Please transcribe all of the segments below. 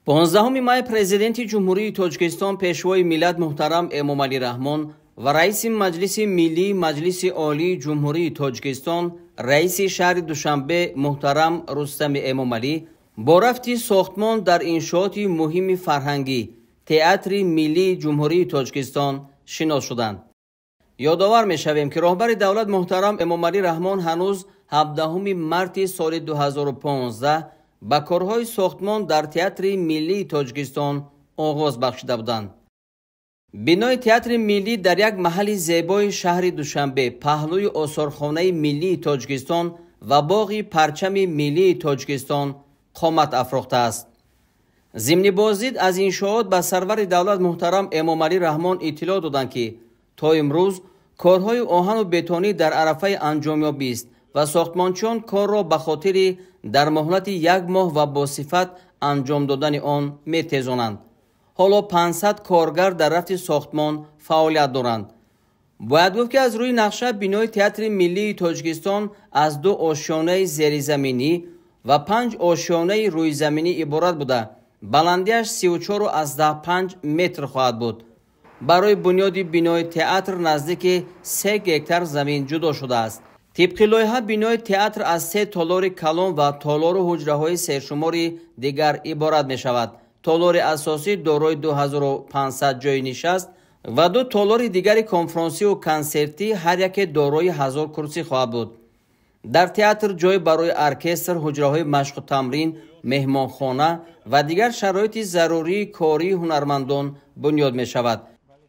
15 май президенти ҷумҳурии Тоҷикистон пешвои миллат муҳтарам Эмомалӣ Раҳмон ва раиси маҷлиси миллии Маҷлиси олии ҷумҳурии Тоҷикистон, раиси шаҳри Душанбе муҳтарам Рустами Эмомалӣ бо рафти сохтмон дар иншооти муҳими фарҳангӣ Театри миллии ҷумҳурии Тоҷикистон шинос шуданд. ёдовар мешавем, ки роҳбари давлат муҳтарам Эмомалӣ Раҳмон ҳанӯз 17 марти соли 2015 ба корҳои сохтмон дар Театри миллии Тоҷикистон оғоз бахшида буданд. бинои Театри миллӣ дар як маҳалли зебои шаҳри Душанбе, паҳлӯи осорхонаи миллии Тоҷикистон ва боғи парчами миллии Тоҷикистон қомат афрохтааст. зимни боздид аз иншоот ба сарвари давлат муҳтарам Эмомалӣ Раҳмон иттилоъ доданд, ки то имрӯз корҳои оҳану бетонӣ дар арафаи анҷомёбист ва сохтмончиён корро ба хотири дар моҳлати 1 моҳ ва босифат анҷом додани он метезонанд. ҳоло 500 коргар дар рафти сохтмон фаъолият доранд. бояд гуфт, ки аз рӯи нақша бинои Театри миллии Тоҷикистон аз 2 ошёнаи зеризаминӣ ва 5 ошёнаи рӯизаминӣ иборат буда, баландиаш 34,5 метр хоҳад буд. барои бунёди бинои театр наздики 3 гектар замин ҷудо шудааст. тибқи лоиҳа бинои театр аз 3 толори калон ва толору ҳуҷраҳои сешумори дигар иборат мешавад. толори асосӣ дорои 2500 ҷойи нишаст ва 2 толори дигари конферансиву консертӣ ҳар яке дорои 1000 курсӣ хоҳад буд. дар театр ҷой барои оркестр, ҳуҷраҳои машқу тамрин, меҳмонхона ва дигар шароити зарурии кории ҳунармандон бунёд мешавад,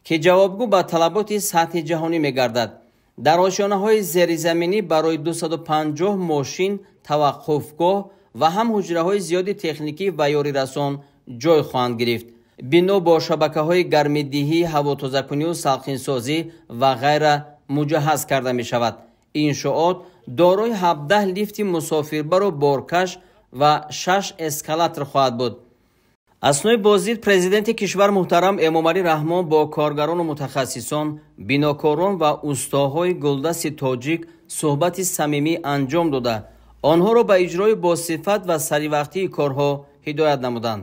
ки ҷавобгӯ ба талаботи сатҳи ҷаҳонӣ мегардад. дар ошёнаҳои зеризаминӣ барои 250 мошин, таваққуфгоҳ ва ҳам ҳуҷраҳои зиёди техникӣ ва ёрирасон ҷой хоҳанд гирифт. бино бо шабакаҳои гармидиҳӣ, ҳавотозакуниву салқинсозӣ ва ғайра муҷаҳҳаз карда мешавад. иншоот дорои 17 лифти мусофирбару боркаш ва 6 эскалатор хоҳад буд. аснои боздид президенти кишвар муҳтарам Эмомалӣ Раҳмон бо коргарону мутахассисон, бинокорон ва устоҳои гулдасти тоҷик суҳбати самимӣ анҷом дода, онҳоро ба иҷрои босифат ва саривақтии корҳо ҳидоят намуданд.